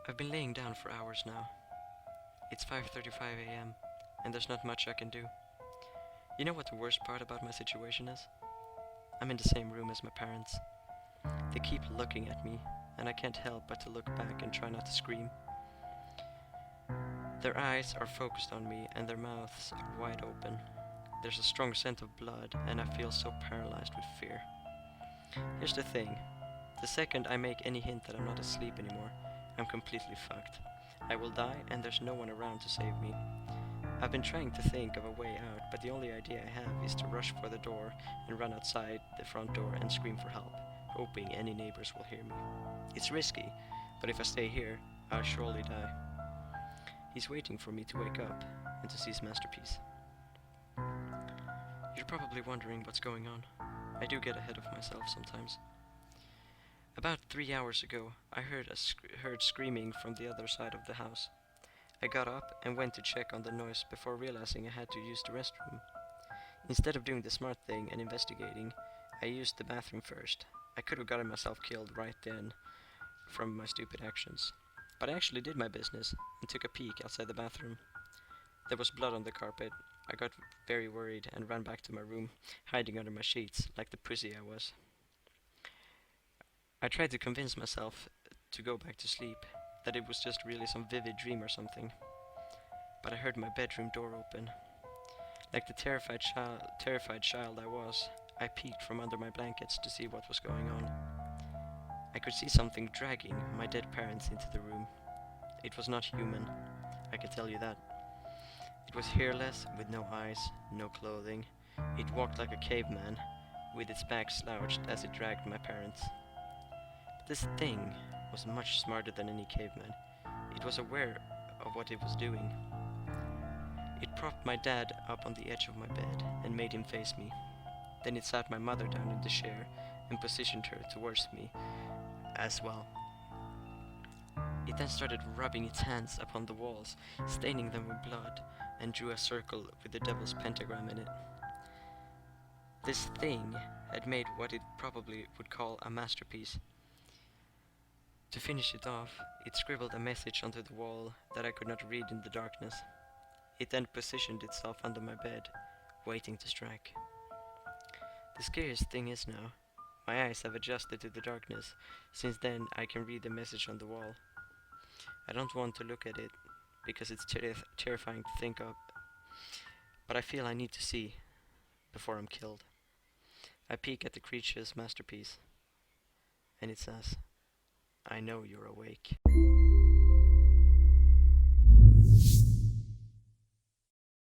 I've been laying down for hours now. It's 5:35 a.m. and there's not much I can do. You know what the worst part about my situation is? I'm in the same room as my parents. They keep looking at me, and I can't help but to look back and try not to scream. Their eyes are focused on me and their mouths are wide open. There's a strong scent of blood and I feel so paralyzed with fear. Here's the thing. The second I make any hint that I'm not asleep anymore, I'm completely fucked. I will die and there's no one around to save me. I've been trying to think of a way out, but the only idea I have is to rush for the door and run outside the front door and scream for help, hoping any neighbors will hear me. It's risky, but if I stay here, I'll surely die. He's waiting for me to wake up and to see his masterpiece. You're probably wondering what's going on. I do get ahead of myself sometimes. About 3 hours ago, I heard screaming from the other side of the house. I got up and went to check on the noise before realizing I had to use the restroom. Instead of doing the smart thing and investigating, I used the bathroom first. I could have gotten myself killed right then from my stupid actions. But I actually did my business and took a peek outside the bathroom. There was blood on the carpet. I got very worried and ran back to my room, hiding under my sheets like the pussy I was. I tried to convince myself to go back to sleep, that it was just really some vivid dream or something. But I heard my bedroom door open. Like the terrified child I was, I peeked from under my blankets to see what was going on. I could see something dragging my dead parents into the room. It was not human, I can tell you that. It was hairless, with no eyes, no clothing. It walked like a caveman, with its back slouched as it dragged my parents. But this thing was much smarter than any caveman. It was aware of what it was doing. It propped my dad up on the edge of my bed and made him face me. Then it sat my mother down in the chair and positioned her towards me as well. It then started rubbing its hands upon the walls, staining them with blood, and drew a circle with the devil's pentagram in it. This thing had made what it probably would call a masterpiece. To finish it off, it scribbled a message onto the wall that I could not read in the darkness. It then positioned itself under my bed, waiting to strike. The scariest thing is now, my eyes have adjusted to the darkness. Since then, I can read the message on the wall. I don't want to look at it, because it's terrifying to think of, but I feel I need to see before I'm killed. I peek at the creature's masterpiece, and it says, "I know you're awake."